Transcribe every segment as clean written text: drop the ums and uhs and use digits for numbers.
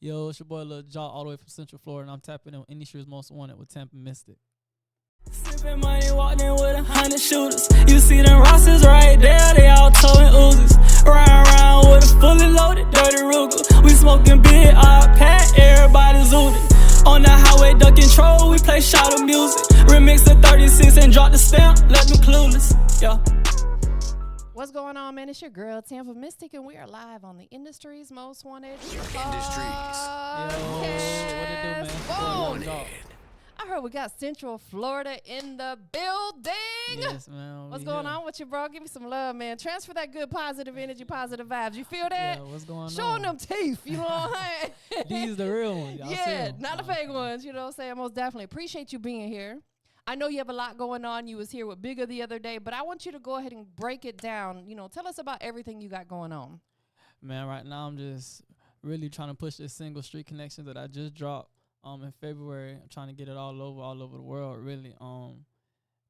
Yo, it's your boy Lil Jacc, all the way from Central Florida, and I'm tapping in Industry's Most Wanted with TampaMystic. Sipping money, walked in with 100 shooters. You see them Rosses right there, they all towing Uzis. Riding around with a fully loaded dirty Ruger. We smoking big, pack, everybody zooted. On the highway, duck control, we play shouter music. Remix the 36 and drop the stamp, let them clueless. Yeah. What's going on, man? It's your girl, TampaMystic, and we are live on the Industry's Most Wanted Yo, what it do, man? Boom. Lil Jacc. I heard we got Central Florida in the building. Yes, man. What's going on with you, bro? Give me some love, man. Transfer that good positive energy, positive vibes. You feel that? Yeah, what's going Show on? them teeth, you know what I'm saying? These the real ones. Y'all see Yeah, 'em? not the fake ones, you know what I'm saying? Most definitely. Appreciate you being here. I know you have a lot going on. You was here with Bigger the other day, but I want you to go ahead and break it down. You know, tell us about everything you got going on. Man, right now I'm just really trying to push this single Street Connection that I just dropped in February. I'm trying to get it all over the world, really.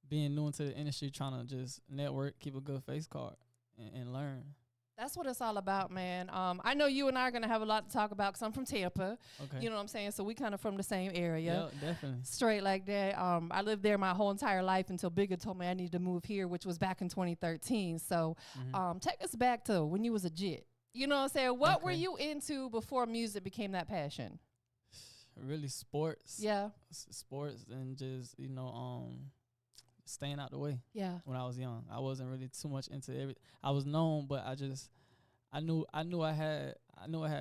Being new into the industry, trying to just network, keep a good face card, and learn. That's what it's all about, man. I know you and I are going to have a lot to talk about because I'm from Tampa. Okay. You know what I'm saying? So we kind of from the same area. Yeah, definitely. Straight like that. I lived there my whole entire life until Bigger told me I needed to move here, which was back in 2013. So take us back to when you was a jit. You know what I'm saying? What were you into before music became that passion? Really sports. Yeah. Sports and just, staying out the way. Yeah. When I was young, I wasn't really too much into every. I was known, but I knew I had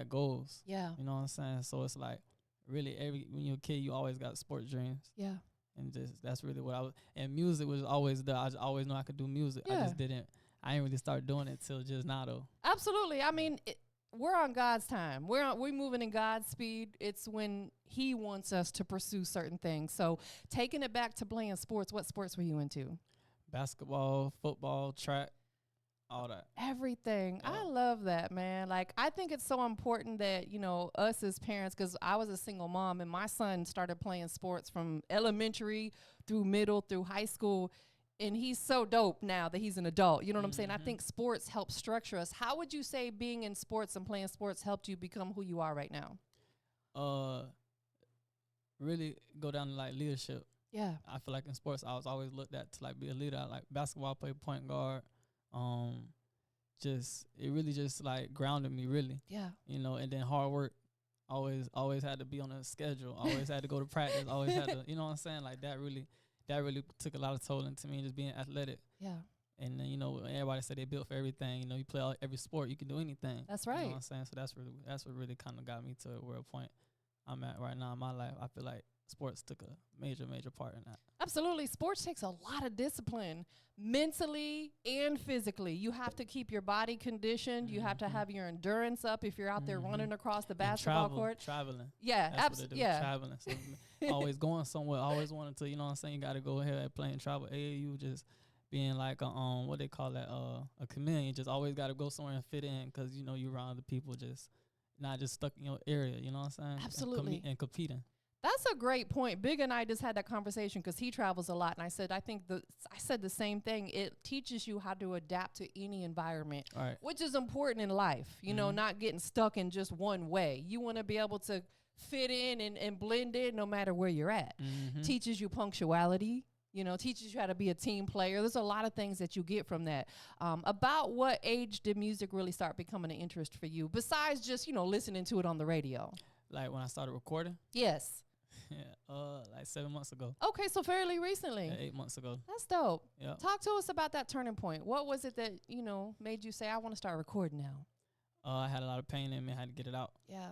goals. Yeah. You know what I'm saying? So it's like really when you're a kid, you always got sports dreams. Yeah. And that's really what I was. And music was always there. I just always knew I could do music. Yeah. I didn't really start doing it till just now though. Absolutely. I mean, we're on God's time. We're moving in God's speed. It's when He wants us to pursue certain things. So taking it back to playing sports, what sports were you into? Basketball, football, track, all that. Everything. Yeah. I love that, man. Like, I think it's so important that, us as parents, because I was a single mom and my son started playing sports from elementary through middle through high school. And he's so dope now that he's an adult. You know what I'm saying? I think sports help structure us. How would you say being in sports and playing sports helped you become who you are right now? Really go down to like leadership. Yeah. I feel like in sports I was always looked at to like be a leader. I like basketball, play point guard. It really just like grounded me really. Yeah. And then hard work. Always had to be on a schedule. Always had to go to practice. Always had to, you know what I'm saying? Like that really took a lot of toll into me, just being athletic. Yeah. And then, everybody said they built for everything. You play every sport, you can do anything. That's right. You know what I'm saying? So that's what really kind of got me to where point I'm at right now in my life. I feel like sports took a major part in that. Absolutely. Sports takes a lot of discipline, mentally and physically. You have to keep your body conditioned. You have to have your endurance up if you're out there running across the basketball court. Traveling. Yeah, absolutely. Yeah. Traveling. So always going somewhere. Always wanted to, you know what I'm saying? You got to go ahead and play and travel. AAU just being like what they call that, a chameleon. Just always got to go somewhere and fit in because, you're around the people just not just stuck in your area. You know what I'm saying? Absolutely. And competing. That's a great point. Big and I just had that conversation because he travels a lot. And I said, I said the same thing. It teaches you how to adapt to any environment, right, which is important in life, not getting stuck in just one way. You want to be able to fit in and blend in no matter where you're at. Teaches you punctuality, teaches you how to be a team player. There's a lot of things that you get from that. About what age did music really start becoming an interest for you besides just, listening to it on the radio? Like when I started recording? Yes. Yeah, like 7 months ago. Okay, so fairly recently. Yeah, 8 months ago. That's dope. Yeah. Talk to us about that turning point. What was it that, made you say, I want to start recording now? I had a lot of pain in me. I had to get it out. Yeah.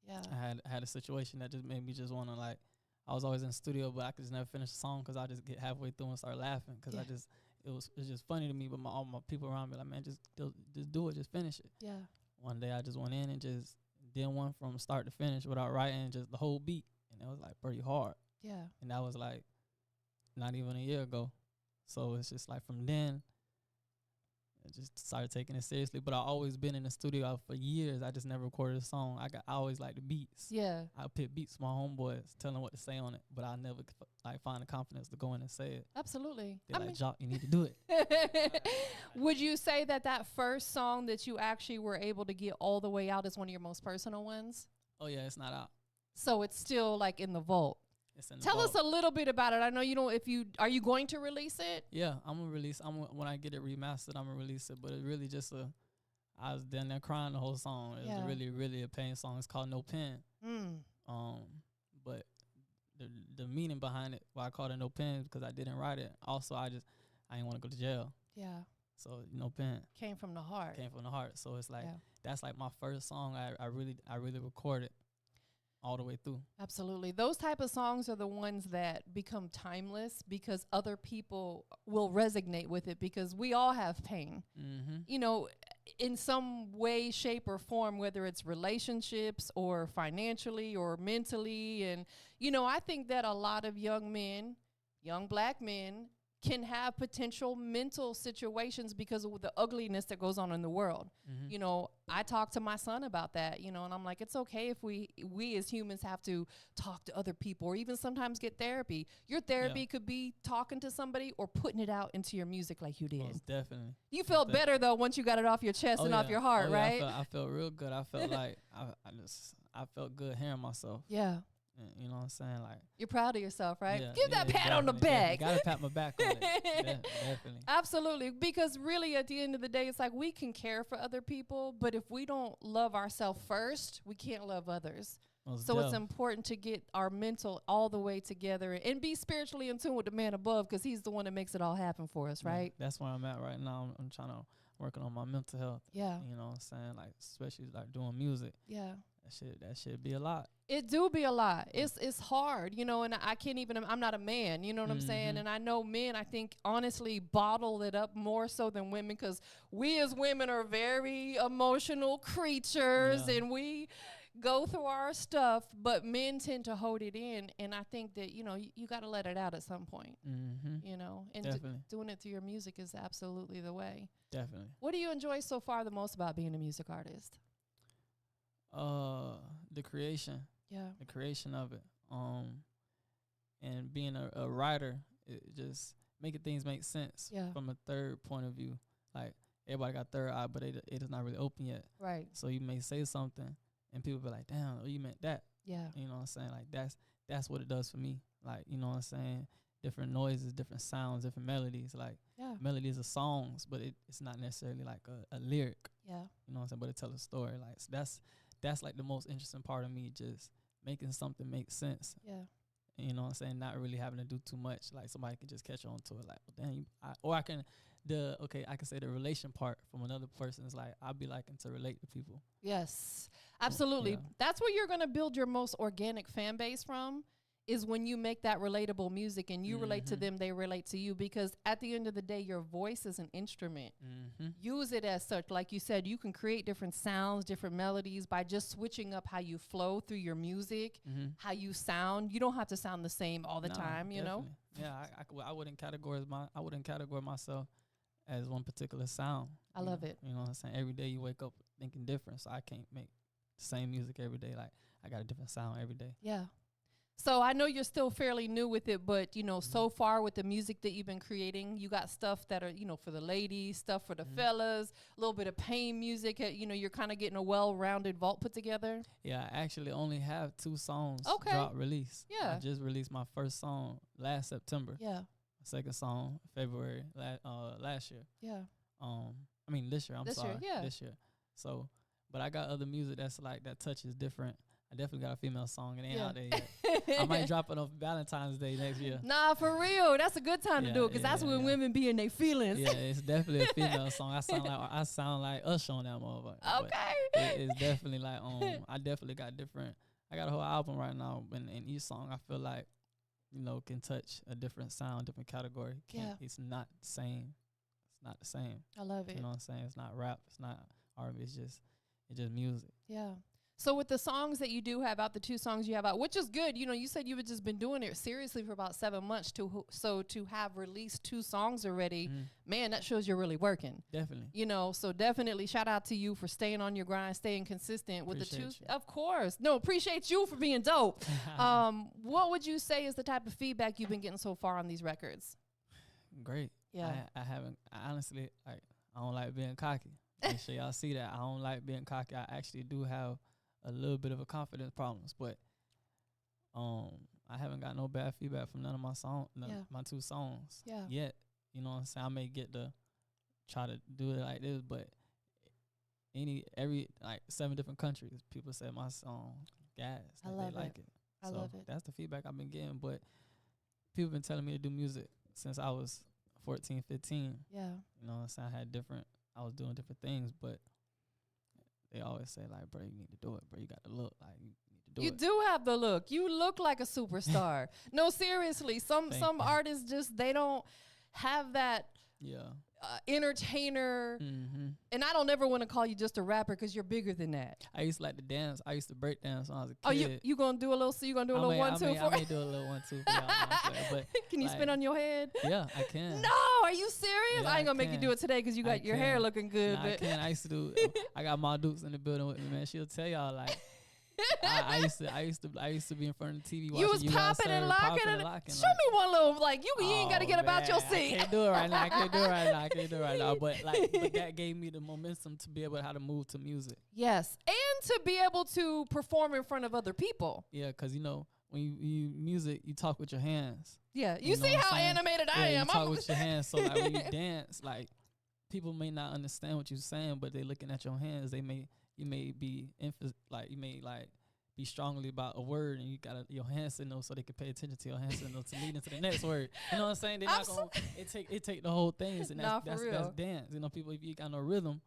Yeah. I had a situation that just made me just want to I was always in the studio, but I could just never finish the song because I just get halfway through and start laughing because it's just funny to me. But all my people around me like, man, just do it, just finish it. Yeah. One day I just went in and just did one from start to finish without writing, just the whole beat. And it was like pretty hard. Yeah. And that was like not even a year ago. So it's just like from then, I just started taking it seriously. But I always been in the studio for years. I just never recorded a song. I always like the beats. Yeah. I pick beats for my homeboys, tell them what to say on it. But I never find the confidence to go in and say it. Absolutely. They're like, Jacc, you need to do it. Would you say that first song that you actually were able to get all the way out is one of your most personal ones? Oh yeah, it's not out. So it's still like in the vault. It's in the Tell vault. us a little bit about it. I know you don't. Are you going to release it? Yeah, I'm gonna release. When I get it remastered, I'm gonna release it. But it's really just I was down there crying the whole song. It was really, really a pain song. It's called No Pen. But the meaning behind it, why I called it No Pen, because I didn't write it. Also, I didn't want to go to jail. Yeah. So No Pen came from the heart. So it's like that's like my first song I really recorded all the way through. Absolutely. Those type of songs are the ones that become timeless because other people will resonate with it, because we all have pain. You know, in some way, shape, or form, whether it's relationships or financially or mentally. And, you know, I think that a lot of young black men, can have potential mental situations because of the ugliness that goes on in the world. You know, I talk to my son about that, you know, and I'm like, it's okay if we as humans have to talk to other people, or even sometimes get therapy. Your therapy could be talking to somebody or putting it out into your music like you did. Most definitely. You felt better though once you got it off your chest and off your heart, right? I felt real good. I felt like I felt good hearing myself. Yeah. You know what I'm saying? Like, you're proud of yourself, right? Yeah, Give that pat on the back. Gotta pat my back on it. Definitely. Absolutely. Because really, at the end of the day, it's like we can care for other people, but if we don't love ourselves first, we can't love others. So it's important to get our mental all the way together and be spiritually in tune with the man above, because he's the one that makes it all happen for us, right? That's where I'm at right now. I'm trying to working on my mental health. Yeah. You know what I'm saying? Like, especially like doing music. Yeah. That should be a lot. It do be a lot. It's hard, you know, and I can't even, I'm not a man, you know what I'm saying? And I know men, I think, honestly, bottle it up more so than women, because we as women are very emotional creatures and we go through our stuff, but men tend to hold it in. And I think that, you know, you got to let it out at some point, you know, and doing it through your music is absolutely the way. Definitely. What do you enjoy so far the most about being a music artist? The creation. Yeah. The creation of it. And being a writer, it just making things make sense from a third point of view. Like, everybody got third eye, but it is not really open yet. Right. So you may say something and people be like, damn, you meant that. Yeah. You know what I'm saying? Like, that's what it does for me. Like, you know what I'm saying? Different noises, different sounds, different melodies. Like, melodies are songs, but it's not necessarily like a lyric. Yeah. You know what I'm saying? But it tells a story. Like, so that's like the most interesting part of me, just making something make sense. Yeah. And you know what I'm saying? Not really having to do too much. Like, somebody can just catch on to it. Like, well, dang, I can say the relation part from another person is like, I'll be liking to relate to people. Yes, absolutely. Yeah. That's where you're going to build your most organic fan base from, is when you make that relatable music and you relate to them, they relate to you, because at the end of the day, your voice is an instrument. Use it as such. Like you said, you can create different sounds, different melodies by just switching up how you flow through your music, how you sound. You don't have to sound the same all the time, you know? Yeah, I wouldn't categorize myself as one particular sound. I love it. You know what I'm saying? Every day you wake up thinking different, so I can't make the same music every day. Like, I got a different sound every day. Yeah. So I know you're still fairly new with it, but, you know, so far with the music that you've been creating, you got stuff that are, you know, for the ladies, stuff for the fellas, a little bit of pain music. You know, you're kind of getting a well-rounded vault put together. Yeah, I actually only have 2 songs drop release. Yeah. I just released my first song last September. Yeah. Second song February last year. Yeah. This year. This year. So, but I got other music that's like, that touches different. I definitely got a female song. It ain't out there yet. I might drop it on Valentine's Day next year. Nah, for real. That's a good time to do it, because that's when women be in their feelings. Yeah, it's definitely a female song. I sound like Usher on that motherfucker. Okay. It's definitely like, I definitely got different. I got a whole album right now, and each song I feel like, you know, can touch a different sound, different category. It's not the same. It's not the same. I love it. You know what I'm saying? It's not rap. It's not R&B. It's just music. Yeah. So with the songs that you do have out, the 2 songs you have out, which is good, you know, you said you've just been doing it seriously for about 7 months, so to have released 2 songs already, man, that shows you're really working. Definitely. You know, so definitely shout out to you for staying on your grind, staying consistent with appreciate the 2. You. Of course. No, appreciate you for being dope. What would you say is the type of feedback you've been getting so far on these records? Great. Yeah. I honestly, like, I don't like being cocky. Make sure y'all see that. I don't like being cocky. I actually do have a little bit of a confidence problems, but I haven't got no bad feedback from none of my my 2 songs yet. You know what I'm saying? I may get to try to do it like this, but every like 7 different countries, people say my song gas. I love they like it. I love it. That's the feedback I've been getting. But people been telling me to do music since I was 14, 15. Yeah. You know what I'm saying? I was doing different things, but they always say like, bro, you need to do it, bro. You got the look, like you need to do it. You do have the look. You look like a superstar. No, seriously. Some artists just, they don't have that entertainer. And I don't ever want to call you just a rapper because you're bigger than that. I used to like to dance. I used to break dance when I was a kid. Oh, you gonna do a little? So you gonna do a little 1 2? I may do a little 1 2. But can you spin on your head? Yeah, I can. No, are you serious? Yeah, I ain't gonna make you do it today because you got your hair looking good. Nah, I can. I used to do. I got my Dukes in the building with me, man. She'll tell y'all like. I used to be in front of the TV watching you was popping and locking. Show me one little, like, you ain't got to get about your seat. I can't do it right now. But that gave me the momentum to be able to move to music. Yes, and to be able to perform in front of other people. Yeah, because, you know, when you music, you talk with your hands. Yeah, you see how animated I am. You talk with your hands. So, like, when you dance, like, people may not understand what you're saying, but they looking at your hands. You may be be strongly about a word, and you got your hand signal so they can pay attention to your hand signal to lead into the next word. You know what I'm saying? They're not gonna. It take the whole thing, and that's dance. You know, people, if you got no rhythm,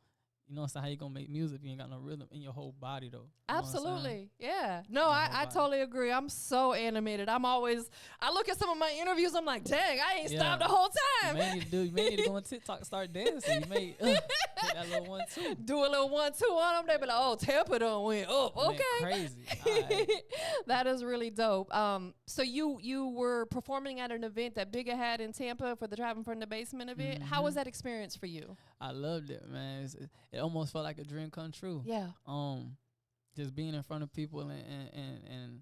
you know what I'm saying, how you gonna make music if you ain't got no rhythm in your whole body though? Absolutely. Yeah. No, I totally agree. I'm so animated. I look at some of my interviews, I'm like, dang, I ain't stopped the whole time. You may need to go on TikTok and start dancing. You may hit that little 1 2. Do a little 1 2 on them. They be like, oh, Tampa done went up. Okay. Crazy. Right. That is really dope. So you were performing at an event that Bigga had in Tampa for the Driving from the Basement event. How was that experience for you? I loved it, man. It almost felt like a dream come true. Yeah. Just being in front of people and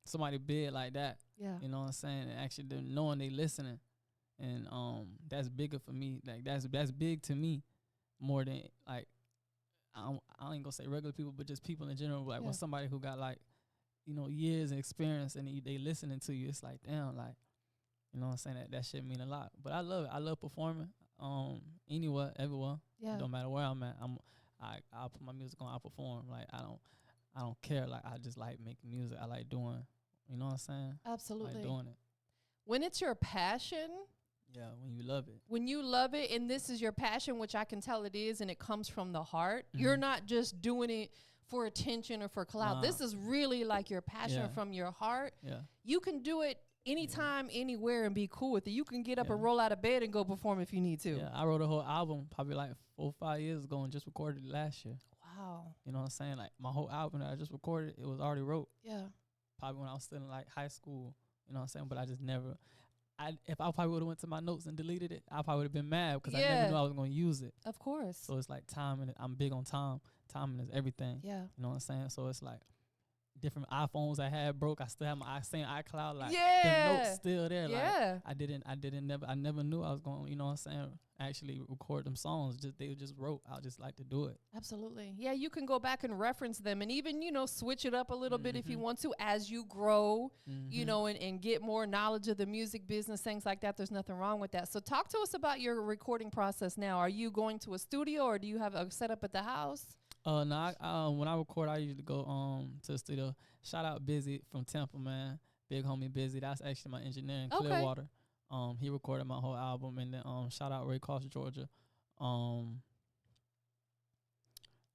somebody big like that. Yeah. You know what I'm saying? And actually knowing they listening, and that's bigger for me. Like that's big to me more than like I ain't gonna say regular people, but just people in general. Like when somebody who got like, you know, years of experience and they listening to you, it's like damn, like, you know what I'm saying, that shit mean a lot. But I love it. I love performing. Anywhere, everywhere. Yeah. It don't matter where I'm at. I'll put my music on. I perform. Like I don't care. Like I just like making music. I like doing. You know what I'm saying? Absolutely. Like doing it. When it's your passion. Yeah, when you love it. When you love it, and this is your passion, which I can tell it is, and it comes from the heart. You're not just doing it for attention or for clout. This is really like your passion from your heart. Yeah. You can do it anytime, anywhere, and be cool with it. You can get up and roll out of bed and go perform if you need to. Yeah, I wrote a whole album probably like 4 or 5 years ago and just recorded it last year. Wow. You know what I'm saying? Like my whole album that I just recorded, it was already wrote. Yeah. Probably when I was still in like high school. You know what I'm saying? But I just never. If I probably would have went to my notes and deleted it, I probably would have been mad because I never knew I was going to use it. Of course. So it's like time, and I'm big on time. Timing is everything. Yeah. You know what I'm saying? So it's like different iPhones I had broke. I still have my same iCloud. Like the notes still there. Yeah. Like I never knew I was going, you know what I'm saying, actually record them songs. They just wrote. I just like to do it. Absolutely. Yeah, you can go back and reference them and even, you know, switch it up a little bit if you want to as you grow, you know, and get more knowledge of the music business, things like that. There's nothing wrong with that. So talk to us about your recording process now. Are you going to a studio or do you have a setup at the house? No, when I record, I usually go to the studio. Shout out Busy from Tampa, man. Big homie Busy. That's actually my engineer in Clearwater. He recorded my whole album. And then shout out Waycross, Georgia. There's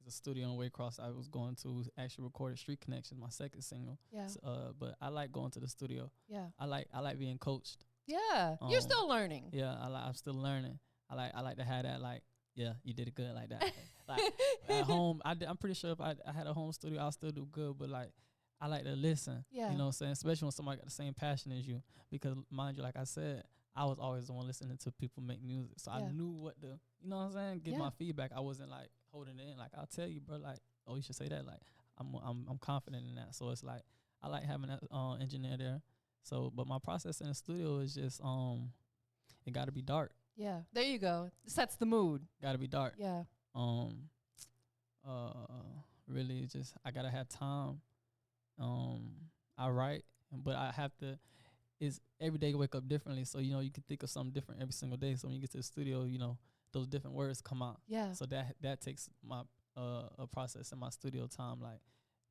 a studio in Waycross I was going to actually recorded Street Connections, my second single. Yeah. But I like going to the studio. Yeah. I like being coached. Yeah. You're still learning. Yeah, I'm still learning. I like to have that like, yeah, you did it good like that. Like at home, I'm pretty sure if I had a home studio, I'll still do good. But like, I like to listen. Yeah. You know what I'm saying? Especially when somebody got the same passion as you. Because mind you, like I said, I was always the one listening to people make music. So I knew what to, you know what I'm saying? Give my feedback. I wasn't like holding it in. Like I'll tell you, bro, like, oh, you should say that. Like I'm confident in that. So it's like I like having that engineer there. So, but my process in the studio is just it got to be dark. Yeah, there you go. Sets the mood. Got to be dark. Yeah. really just I gotta have time. I write, but I have to. It's every day wake up differently, so you know you can think of something different every single day. So when you get to the studio, you know those different words come out. Yeah. So that takes my a process in my studio time, like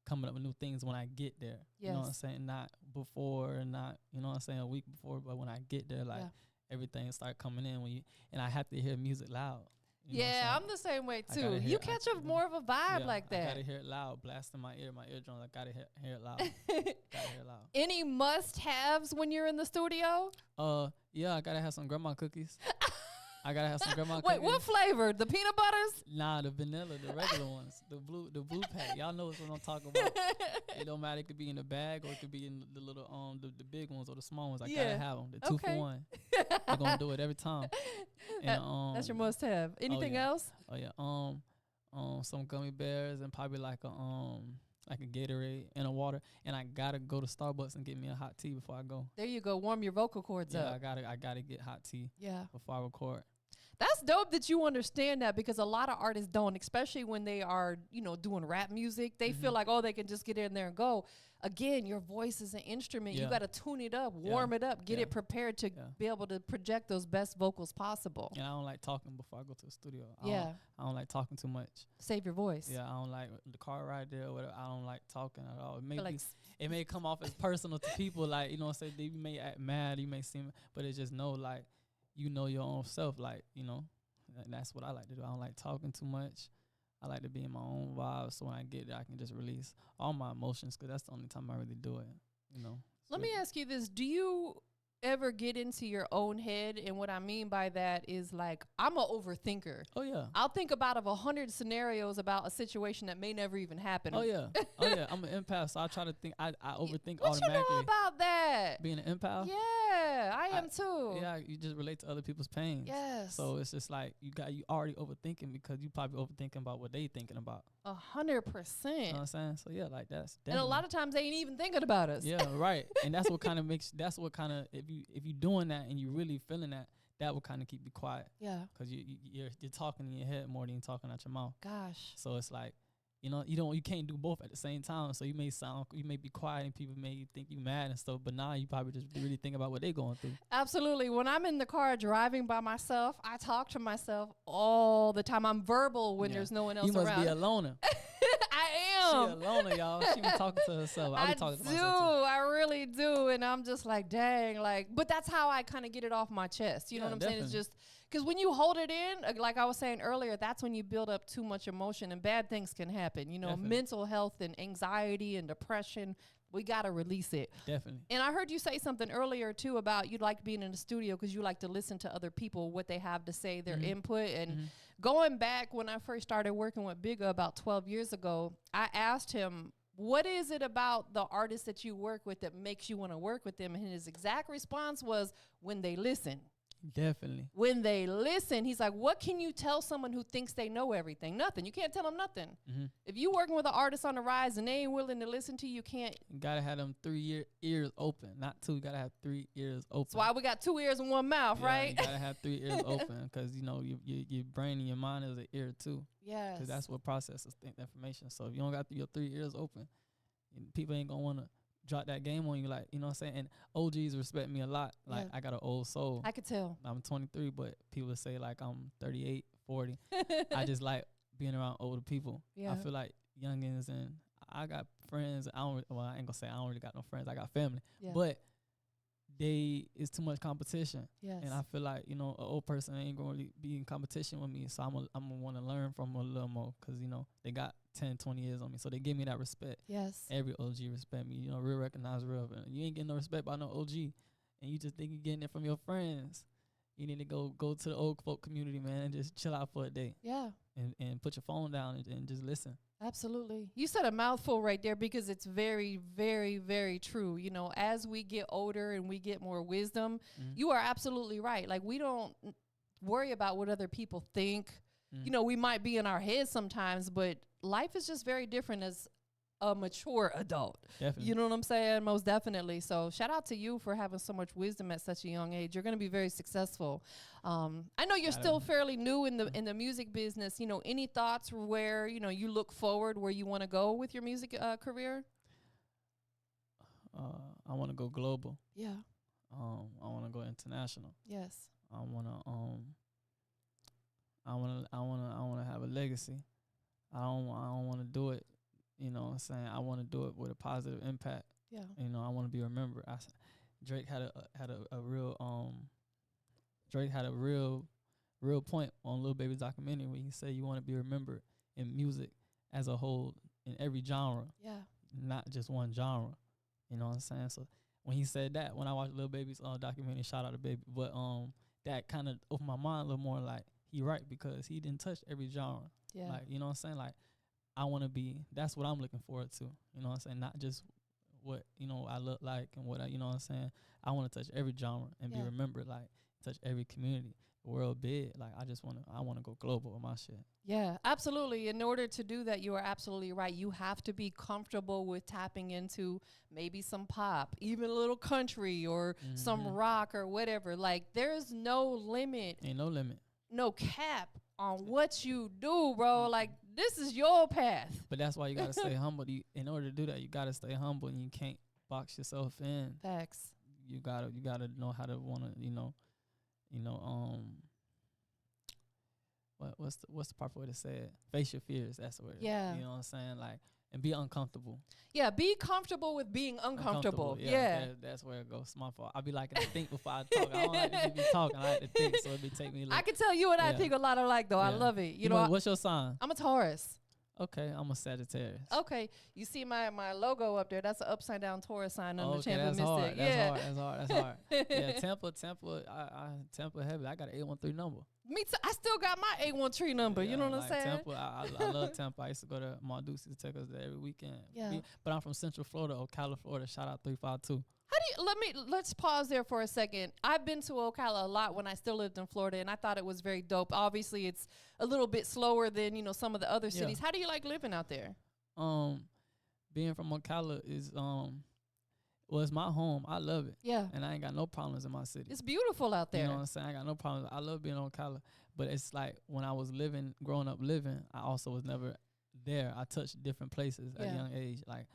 coming up with new things when I get there. Yes. You know what I'm saying? Not before, not you know what I'm saying a week before, but when I get there, like everything start coming in when you and I have to hear music loud. You know Yeah, I'm the same way I too. gotta You catch a more of a vibe like I that. gotta hear it loud, blast in my eardrums. I gotta hear it loud. Gotta hear it loud. Any must-haves when you're in the studio? Yeah, I gotta have some grandma cookies. I gotta have some grandma cookies. Wait, what flavor? The peanut butters? Nah, the vanilla, the regular ones, the blue pack. Y'all know what I'm talking about. It don't matter. It could be in the bag or it could be in the little the big ones or the small ones. I gotta have them. The 2 for 1. I'm gonna do it every time. And, that's your must-have. Anything else? Oh yeah. Some gummy bears and probably like a Gatorade and a water. And I gotta go to Starbucks and get me a hot tea before I go. There you go. Warm your vocal cords up. I gotta get hot tea. Yeah. Before I record. That's dope that you understand that, because a lot of artists don't, especially when they are, you know, doing rap music. They feel like, oh, they can just get in there and go. Again, your voice is an instrument. You got to tune it up, warm it up, get it prepared to be able to project those best vocals possible. And I don't like talking before I go to the studio. I don't like talking too much. Save your voice. Yeah, I don't like the car ride there or whatever. I don't like talking at all. It may come off as personal to people, like, you know what I'm saying? You may act mad, you may seem, but it's just like, you know your own self, like, you know. And that's what I like to do. I don't like talking too much. I like to be in my own vibe, so when I get there, I can just release all my emotions, because that's the only time I really do it, you know. Let me ask you this. Do you ever get into your own head? And what I mean by that is, like, I'm an overthinker. Oh, yeah. I'll think about 100 scenarios about a situation that may never even happen. Oh, yeah. Oh, yeah. I'm an empath, so I try to think. I overthink what automatically. What you know about that? Being an empath? Yeah, I am too. Yeah, you just relate to other people's pain. Yes. So it's just like you already overthinking, because you probably overthinking about what they thinking about. 100%. You know what I'm saying? So yeah, like that's definitely. And a lot of times they ain't even thinking about us. Yeah, right. And that's what kind of if you doing that and you really feeling that will kind of keep you quiet. Yeah. Because you're talking in your head more than you're talking out your mouth. Gosh. So it's like, you know, you can't do both at the same time. So you may be quiet and people may think you mad and stuff, but now you probably just really think about what they're going through. Absolutely. When I'm in the car driving by myself, I talk to myself all the time. I'm verbal when there's no one else around. You must be a loner. I am. She a loner, y'all. She be talking to herself. I be talking to myself too. I really do. And I'm just like, dang, like, but that's how I kind of get it off my chest. You know what I'm saying? It's just, because when you hold it in, like I was saying earlier, that's when you build up too much emotion and bad things can happen. You know, mental health and anxiety and depression, we got to release it. Definitely. And I heard you say something earlier, too, about you like being in the studio because you like to listen to other people, what they have to say, their input. And going back when I first started working with Bigga about 12 years ago, I asked him, what is it about the artists that you work with that makes you want to work with them? And his exact response was, when they listen. Definitely. When they listen, he's like, what can you tell someone who thinks they know everything? Nothing. You can't tell them nothing. If you working with an artist on the rise and they ain't willing to listen to you, you can't. You gotta have them 3 ears open, not 2. You gotta have 3 ears open. That's why we got 2 ears and 1 mouth, right? You gotta have 3 ears open, because you know your brain and your mind is an ear too. Yes. Because that's what processes information. So if you don't got your 3 ears open, people ain't gonna wanna drop that game on you, like, you know what I'm saying? And OGs respect me a lot. Like, I got an old soul. I could tell. I'm 23, but people say like I'm 38, 40. I just like being around older people. I feel like youngins, and I got friends. I ain't gonna say I don't really got no friends. I got family, but it's too much competition. Yes. And I feel like, you know, an old person ain't gonna really be in competition with me. So I'm gonna want to learn from them a little more, because, you know, they got 10, 20 years on me. So they give me that respect. Yes. Every OG respect me. You know, real recognize real. You ain't getting no respect by no OG, and you just think you're getting it from your friends. You need to go to the old folk community, man, and just chill out for a day. Yeah. And put your phone down and just listen. Absolutely. You said a mouthful right there, because it's very, very, very true. You know, as we get older and we get more wisdom, you are absolutely right. Like, we don't worry about what other people think. You know, we might be in our heads sometimes, but life is just very different as a mature adult. Definitely. You know what I'm saying? Most definitely. So shout out to you for having so much wisdom at such a young age. You're going to be very successful. I know you're still fairly new in the music business. You know, any thoughts where, you know, you look forward where you want to go with your music career? I want to go global. Yeah. I want to go international. Yes. I want to have a legacy. I don't want to do it, you know what I'm saying? I want to do it with a positive impact. Yeah. You know, I want to be remembered. Drake had a real point on Lil Baby's documentary when he said you want to be remembered in music as a whole, in every genre. Yeah. Not just one genre. You know what I'm saying? So when he said that, when I watched Lil Baby's documentary, shout out to Baby, but that kind of opened my mind a little more, like, he right, because he didn't touch every genre. Yeah. Like, you know what I'm saying? Like, I want to be, that's what I'm looking forward to. You know what I'm saying? Not just what, you know, I look like and what I, you know what I'm saying? I want to touch every genre and be remembered, like, touch every community, the world big. Like, I want to go global with my shit. Yeah, absolutely. In order to do that, you are absolutely right. You have to be comfortable with tapping into maybe some pop, even a little country or some rock or whatever. Like, there's no limit. Ain't no limit. No cap on what you do, bro. Like, this is your path. But that's why you got to stay humble. In order to do that, you got to stay humble, and you can't box yourself in. Facts. You got to know how to want to, what's the proper way to say it? Face your fears. That's the word. Yeah. You know what I'm saying? Like, and be uncomfortable. Yeah, be comfortable with being uncomfortable. Yeah. That's where it goes. It's my fault. I be liking to think before I talk. I don't like to be talking. I like to think, so it be take me. I can tell you and I think a lot alike, though. I love it. You know, what's your sign? I'm a Taurus. Okay, I'm a Sagittarius. Okay, you see my logo up there? That's an upside down Taurus sign under TampaMystic. That's hard. That's hard. Yeah, Tampa heavy. I got an 813 number. Me too. I still got my 813 number. You know what I'm saying? Tampa, I love Tampa. I used to go to Marduce to take us there every weekend. Yeah. But I'm from Central Florida, Ocala, Florida. Shout out 352. Let's pause there for a second. I've been to Ocala a lot when I still lived in Florida, and I thought it was very dope. Obviously, it's a little bit slower than, you know, some of the other cities. How do you like living out there? Being from Ocala is it's my home. I love it. Yeah. And I ain't got no problems in my city. It's beautiful out there. You know what I'm saying? I got no problems. I love being on Ocala. But it's like when I was growing up living, I also was never there. I touched different places at a young age. Like,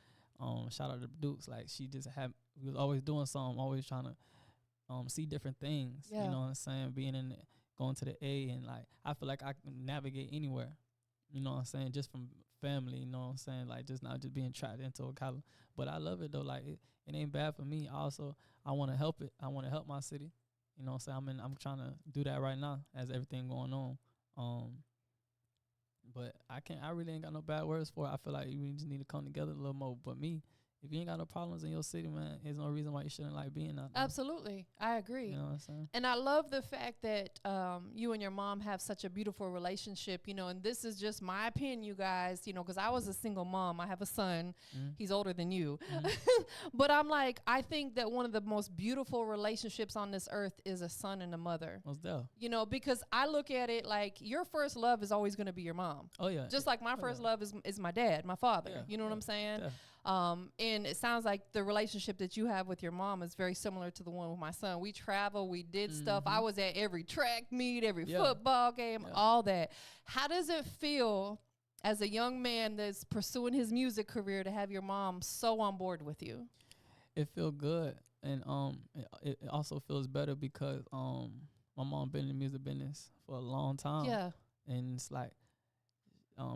shout out to Dukes. Like, we was always doing something, always trying to see different things. Yeah. You know what I'm saying? Going to the A, and like, I feel like I can navigate anywhere. You know what I'm saying? Just from family, you know what I'm saying? Like, just not just being trapped into Ocala. But I love it though. Like, it ain't bad for me. I want to help it. I want to help my city. You know what I'm saying? I'm trying to do that right now as everything going on. But I really ain't got no bad words for it. I feel like we just need to come together a little more. But me, if you ain't got no problems in your city, man, there's no reason why you shouldn't like being out there. Absolutely. I agree. You know what I'm saying? And I love the fact that you and your mom have such a beautiful relationship, you know, and this is just my opinion, you guys, you know, because I was a single mom. I have a son. He's older than you. But I'm like, I think that one of the most beautiful relationships on this earth is a son and a mother. What's that? You know, because I look at it like your first love is always going to be your mom. Oh, yeah. Just like my first love is my dad, my father. Yeah, you know what I'm saying? Yeah. And it sounds like the relationship that you have with your mom is very similar to the one with my son. We travel, we did stuff. I was at every track meet, every football game, all that. How does it feel as a young man that's pursuing his music career to have your mom so on board with you? It feels good. And it also feels better because my mom been in the music business for a long time. Yeah. And it's like,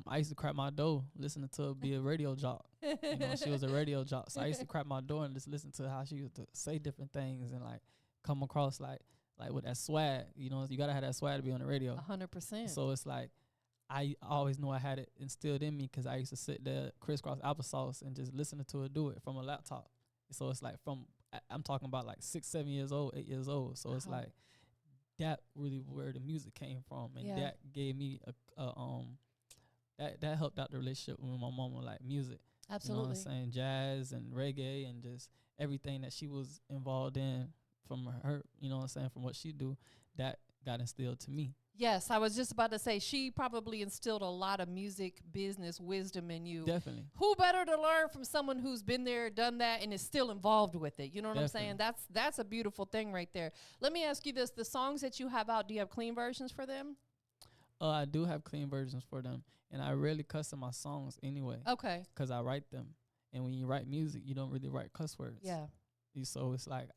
I used to crack my door listening to her be a radio jock. You know, she was a radio jock. So I used to crack my door and just listen to how she used to say different things and like come across like with that swag. You know, you gotta have that swag to be on the radio. 100%. So it's like I always knew I had it instilled in me because I used to sit there crisscross applesauce and just listen to her do it from a laptop. So it's like I'm talking about like 6, 7 years old, 8 years old. So it's like that really where the music came from, and that gave me that helped out the relationship with my mom with like music. Absolutely. You know what I'm saying? Jazz and reggae and just everything that she was involved in from her, you know what I'm saying, from what she do, that got instilled to me. Yes, I was just about to say she probably instilled a lot of music business wisdom in you. Definitely. Who better to learn from someone who's been there, done that, and is still involved with it? You know what I'm saying? That's a beautiful thing right there. Let me ask you this: the songs that you have out, do you have clean versions for them? I do have clean versions for them, and I rarely cuss in my songs anyway. Okay. Because I write them, and when you write music, you don't really write cuss words. Yeah. So it's like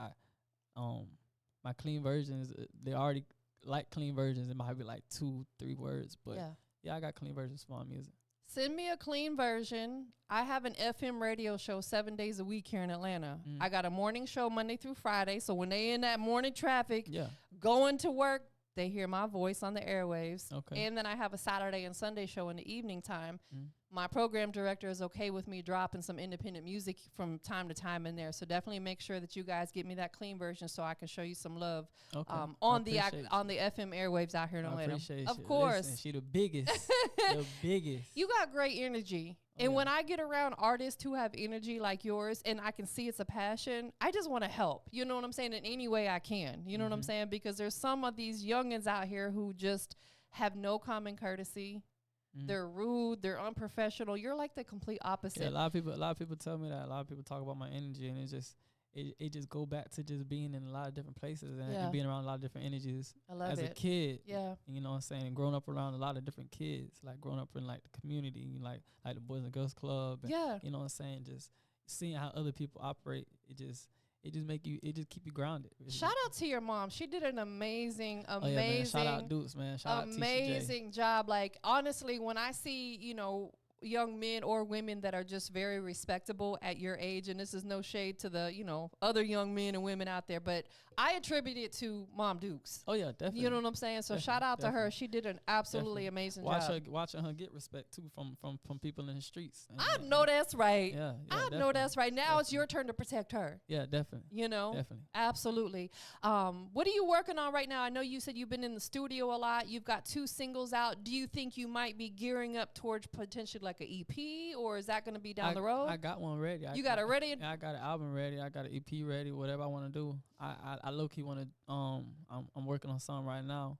my clean versions, they already like clean versions. It might be like 2-3 words, but yeah, I got clean versions for my music. Send me a clean version. I have an FM radio show 7 days a week here in Atlanta. I got a morning show Monday through Friday. So when they in that morning traffic, going to work, they hear my voice on the airwaves. Okay. And then I have a Saturday and Sunday show in the evening time. My program director is okay with me dropping some independent music from time to time in there. So definitely make sure that you guys get me that clean version so I can show you some love on the FM airwaves out here in Atlanta. Of course. Listen, she the biggest. The biggest. You got great energy. And when I get around artists who have energy like yours and I can see it's a passion, I just want to help. You know what I'm saying? In any way I can. You know what I'm saying? Because there's some of these youngins out here who just have no common courtesy. They're rude. They're unprofessional. You're like the complete opposite. Yeah, a lot of people tell me that. A lot of people talk about my energy, and it just go back to just being in a lot of different places and being around a lot of different energies. I love as a kid. Yeah, you know what I'm saying, and growing up around a lot of different kids, like growing up in like the community, like the Boys and Girls Club. And, you know what I'm saying, just seeing how other people operate. It just keep you grounded. Shout out to your mom. She did an amazing Shout out Dukes, man. Shout amazing out job. Like, honestly, when I see, young men or women that are just very respectable at your age, and this is no shade to the, other young men and women out there, but I attribute it to Mom Dukes. Oh, yeah, definitely. You know what I'm saying? So shout out to her. She did an absolutely amazing job. Watching her get respect, too, from people in the streets. I know that's right. Yeah, I know that's right. Now it's your turn to protect her. Yeah, definitely. Definitely. Absolutely. What are you working on right now? I know you said you've been in the studio a lot. You've got 2 singles out. Do you think you might be gearing up towards potentially like an EP, or is that going to be down the road? I got one ready. You got it ready? I got an album ready. I got an EP ready. Whatever I want to do. I low key want to. I'm working on something right now.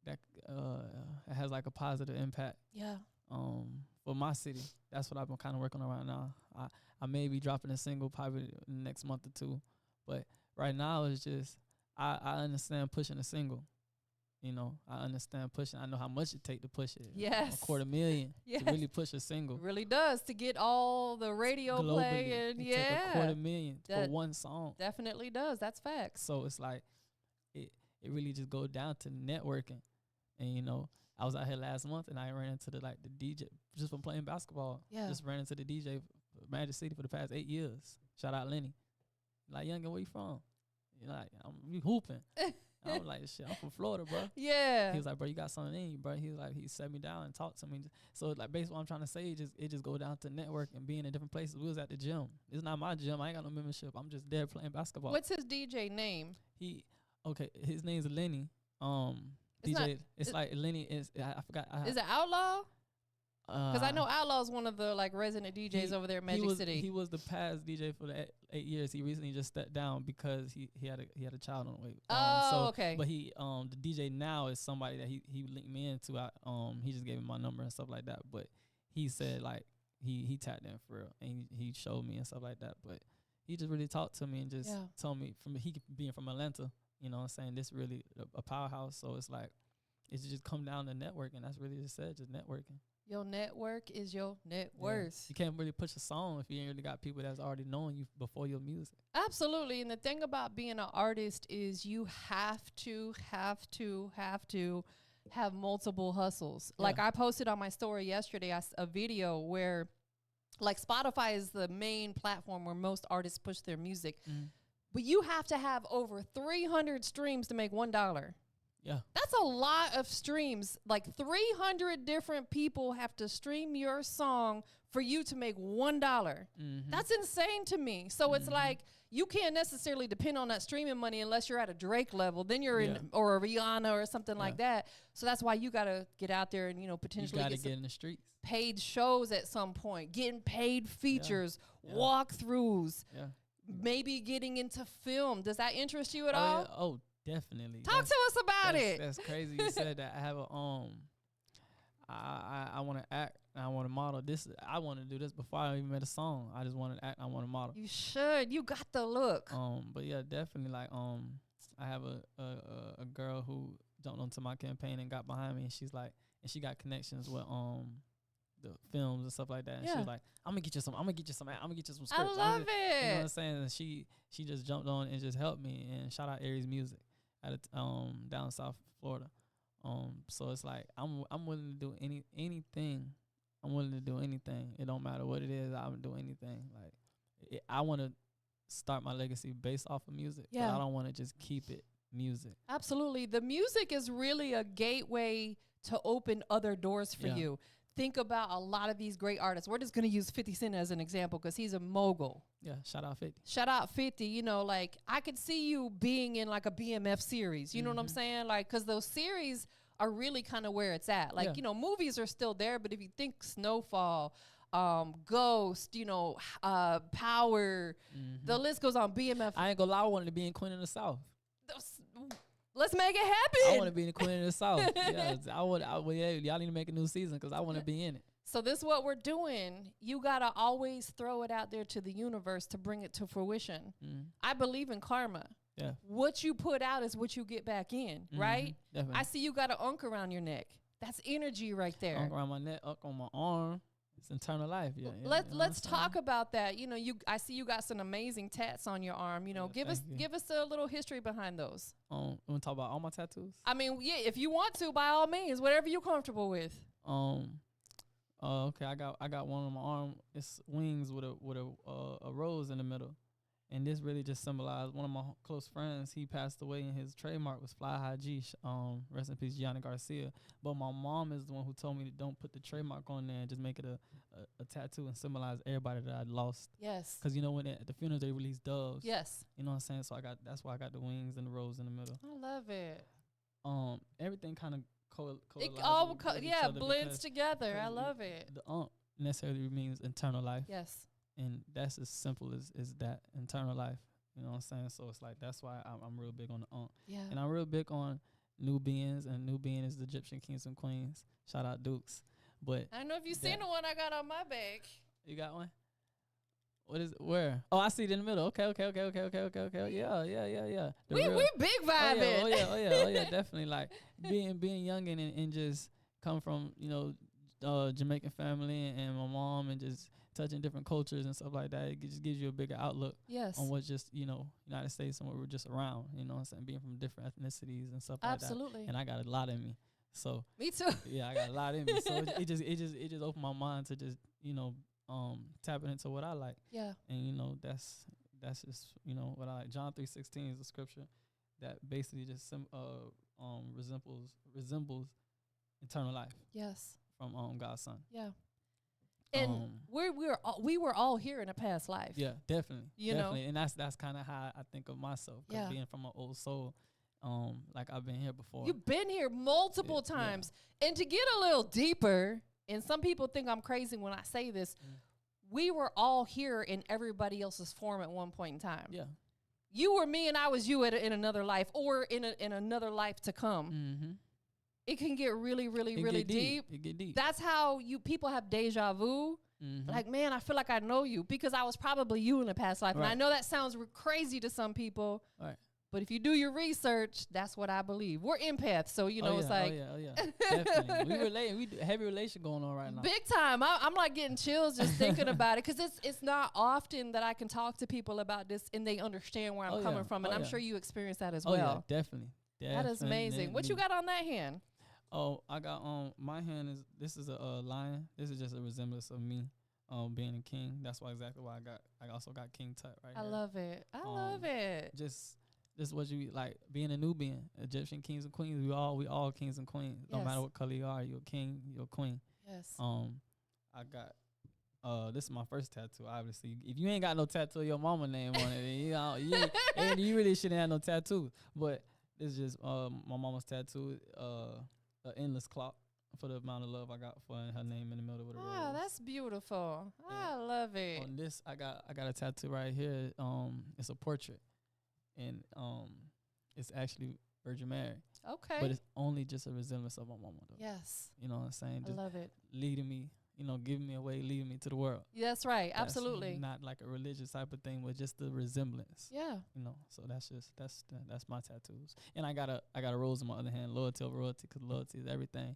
That it has like a positive impact. Yeah. For my city, that's what I've been kind of working on right now. I may be dropping a single probably in the next month or 2, but right now it's just I understand pushing a single. I understand pushing. I know how much it take to push it. Yes. $250,000 to really push a single. It really does, to get all the radio globally, play and it take $250,000 for one song. Definitely does. That's facts. So it's like it really just goes down to networking. And I was out here last month and I ran into the DJ just from playing basketball. Yeah. Just ran into the DJ for Magic City for the past 8 years. Shout out Lenny. Like, youngin', where you from? I'm hooping. I was like, shit, I'm from Florida, bro. Yeah. He was like, bro, you got something in you, bro. He was like, he sat me down and talked to me. So like, basically what I'm trying to say, it just go down to network and being in different places. We was at the gym. It's not my gym. I ain't got no membership. I'm just there playing basketball. What's his DJ name? His name's Lenny. It's like Lenny is. I forgot. Is it Outlaw? Because I know Outlaw's one of the resident DJs over there in Magic City. He was the past DJ for the 8 years. He recently just stepped down because he had a child on the way. Okay. But he the DJ now is somebody that he linked me into. He just gave me my number and stuff like that. But he said he tapped in for real and he showed me and stuff like that. But he just really talked to me and just told me he being from Atlanta. You know what I'm saying? This really a powerhouse. So it's like it's just come down to networking. That's really just said, just networking. Your network is your net worth. You can't really push a song if you ain't really got people that's already knowing you before your music. Absolutely. And the thing about being an artist is you have to have multiple hustles. Yeah. Like I posted on my story yesterday a video where Spotify is the main platform where most artists push their music. But you have to have over 300 streams to make $1. Yeah. That's a lot of streams. 300 different people have to stream your song for you to make $1. That's insane to me. So it's like you can't necessarily depend on that streaming money unless you're at a Drake level. Then you're in or a Rihanna or something like that. So that's why you got to get out there and potentially get in the streets. Paid shows at some point, getting paid features, walkthroughs. Yeah. Maybe getting into film. Does that interest you at all? Yeah. Oh, Definitely. Talk to us about it. That's crazy. You said that. I have a I want to act. And I want to model. I want to do this before I even made a song. I just want to act. I want to model. You should. You got the look. But yeah, definitely. Like I have a girl who jumped onto my campaign and got behind me, and she's like, and she got connections with the films and stuff like that. And she was like, I'm gonna get you some scripts. I love it. You know what I'm saying? And she just jumped on and just helped me. And shout out Aries Music at down South Florida. So it's like I'm willing to do anything. I'm willing to do anything. It don't matter what it is. I would do anything. Like I want to start my legacy based off of music. Yeah. But I don't want to just keep it music. Absolutely. The music is really a gateway to open other doors for you. Think about a lot of these great artists. We're just going to use 50 Cent as an example because he's a mogul. Yeah, shout out 50. Shout out 50. You know, like, I could see you being in, like, a BMF series. You know what I'm saying? Like, because those series are really kind of where it's at. Like, you know, movies are still there, but if you think Snowfall, Ghost, you know, Power, the list goes on. BMF. I ain't gonna lie, I wanted to be in Queen of the South. Let's make it happen. I want to be in the Queen of the South. Yeah, y'all need to make a new season because I want to be in it. So this is what we're doing. You got to always throw it out there to the universe to bring it to fruition. I believe in karma. Yeah. What you put out is what you get back in, right? Definitely. I see you got an unk around your neck. That's energy right there. Unk around my neck, unk on my arm. It's eternal life. Yeah. Let's talk about that. You know, I see you got some amazing tats on your arm. You know, give us a little history behind those. We want to talk about all my tattoos? I mean, yeah, if you want to, by all means, whatever you're comfortable with. Okay, I got one on my arm. It's wings with a rose in the middle. And this really just symbolized one of my close friends. He passed away, and his trademark was Fly High G. Rest in peace, Gianni Garcia. But my mom is the one who told me to don't put the trademark on there and just make it a tattoo and symbolize everybody that I lost. Yes. Because you know when at the funeral they release doves. Yes. You know what I'm saying? So that's why I got the wings and the rose in the middle. I love it. Everything kind of blends together. I love it. The necessarily means eternal life. Yes. And that's as simple as that, eternal life. You know what I'm saying? So it's like, that's why I'm real big on the Yeah. And I'm real big on new beings, and new being is the Egyptian kings and queens. Shout out Dukes. But I don't know if you've seen the one I got on my back. You got one? What is it? Where? Oh, I see it in the middle. Okay. Yeah. We big vibing. Oh yeah, definitely. Like being young and just come from, you know, Jamaican family and my mom, and just touching different cultures and stuff like that. It just gives you a bigger outlook on what's just, you know, United States and what we're just around, you know what I'm saying? Being from different ethnicities and stuff like that. Absolutely. And I got a lot in me. So me too. Yeah, I got a lot in me. So it just opened my mind to just, you know, tapping into what I like. Yeah. And you know, that's just, you know, what I like. John 3:16 is a scripture that basically just resembles eternal life. Yes. From God's Son. Yeah. And we were all here in a past life. Yeah, definitely. You know, and that's kind of how I think of myself. Yeah. Being from an old soul, like I've been here before. You've been here multiple times, and to get a little deeper. And some people think I'm crazy when I say this. We were all here in everybody else's form at one point in time. Yeah, you were me, and I was you in another life, or in another life to come. Mm-hmm. It can get really, really, really deep. It get deep. That's how people have deja vu. Mm-hmm. Like, man, I feel like I know you because I was probably you in a past life. Right. And I know that sounds crazy to some people. Right. But if you do your research, that's what I believe. We're empaths, so you know it's like. Oh yeah. Definitely. We relate. We do heavy relation going on right now. Big time. I'm like getting chills just thinking about it, because it's not often that I can talk to people about this and they understand where I'm coming from, and I'm sure you experience that as well. Yeah, definitely. That is amazing. What you got on that hand? Oh, I got my hand this is a lion. This is just a resemblance of me being a king. That's why I also got King Tut right here. I love it. I love it. Just what you like, being a Nubian, Egyptian kings and queens. We all kings and queens. Yes. No matter what color you are, you're a king, you're a queen. Yes. I got this is my first tattoo. Obviously, if you ain't got no tattoo, your mama name on it, and you really shouldn't have no tattoo. But this is just my mama's tattoo. An endless clock for the amount of love I got for her name in the middle of the road. Oh, that's beautiful. I love it. On this, I got a tattoo right here. It's a portrait, and it's actually Virgin Mary. Okay. But it's only just a resemblance of my mama, though. Yes. You know what I'm saying? I love it. Leading me, giving me away, leading me to the world. That's right. That's Absolutely. not like a religious type of thing, but just the resemblance. Yeah. So that's my tattoos. And I got a rose in my other hand, loyalty over royalty, because loyalty is everything.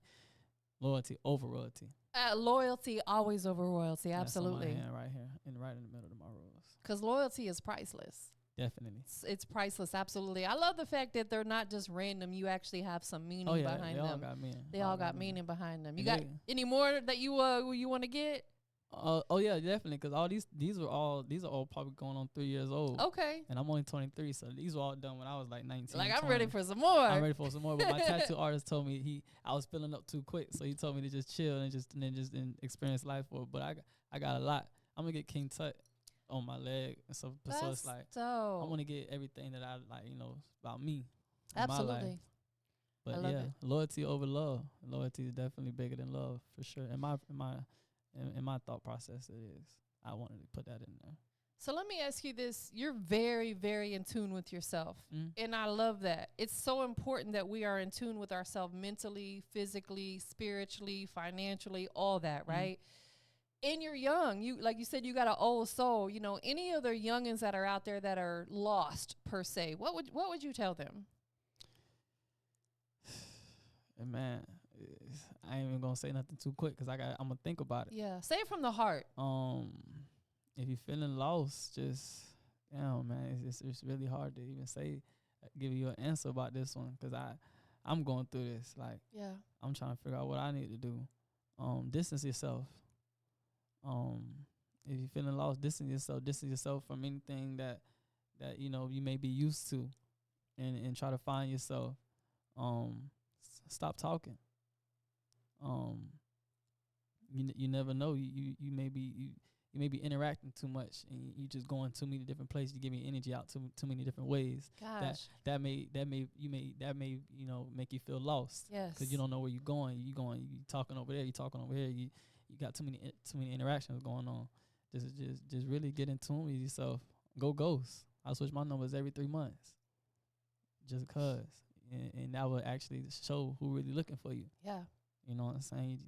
Loyalty over royalty. Loyalty always over royalty. Absolutely. That's on my hand right here, and right in the middle of my rose. Because loyalty is priceless. Definitely. It's priceless. Absolutely. I love the fact that they're not just random. You actually have some meaning behind them. All got meaning. They all got meaning behind them. You And got any more that you want to get? Oh yeah, definitely. Because all these are all probably going on 3 years old. Okay. And I'm only 23, so these were all done when I was like 19. Like, I'm 20. ready for some more. I'm ready for some more. But my tattoo artist told me I was filling up too quick, so he told me to just chill and just experience life for it. But I got a lot. I'm gonna get King Tut on my leg, and so it's like I want to get everything that I like, about me. Absolutely. My life. But I love it. Loyalty over love. Loyalty is definitely bigger than love, for sure. In my thought process, it is. I wanted to put that in there. So let me ask you this. You're very, very in tune with yourself. And I love that. It's so important that we are in tune with ourselves mentally, physically, spiritually, financially, all that, right? And you're young. Like you said, you got an old soul. Any other youngins that are out there that are lost, per se, what would you tell them? And man, I ain't even gonna say nothing too quick because I'm gonna think about it. Yeah, say it from the heart. If you're feeling lost, just man, it's really hard to even give you an answer about this one because I'm going through this. Like, I'm trying to figure out what I need to do. Distance yourself. If you're feeling lost, distance yourself from anything that you may be used to, and try to find yourself. Stop talking. You never know. You may be interacting too much, and you just going too many different places. You give your energy out too many different ways. Gosh, that may make you feel lost. Yes, because you don't know where you're going. You talking over there. You talking over here. You got too many interactions going on. Just really get in tune with yourself. Go ghost. I switch my numbers every 3 months, just cause. And that would actually show who really looking for you. Yeah. You know what I'm saying?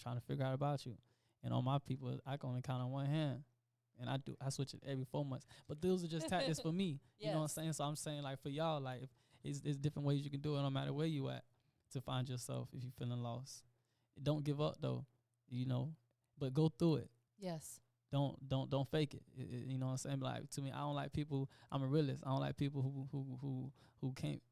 Trying to figure out about you. And on my people, I can only count on one hand. And I switch it every 4 months. But those are just tactics for me. Yes. You know what I'm saying? So I'm saying, like, for y'all, like, it's different ways you can do it no matter where you at to find yourself if you're feeling lost. Don't give up, though, but go through it. Yes. Don't fake it. You know what I'm saying? Like, to me, I don't like people. I'm a realist. I don't like people who can't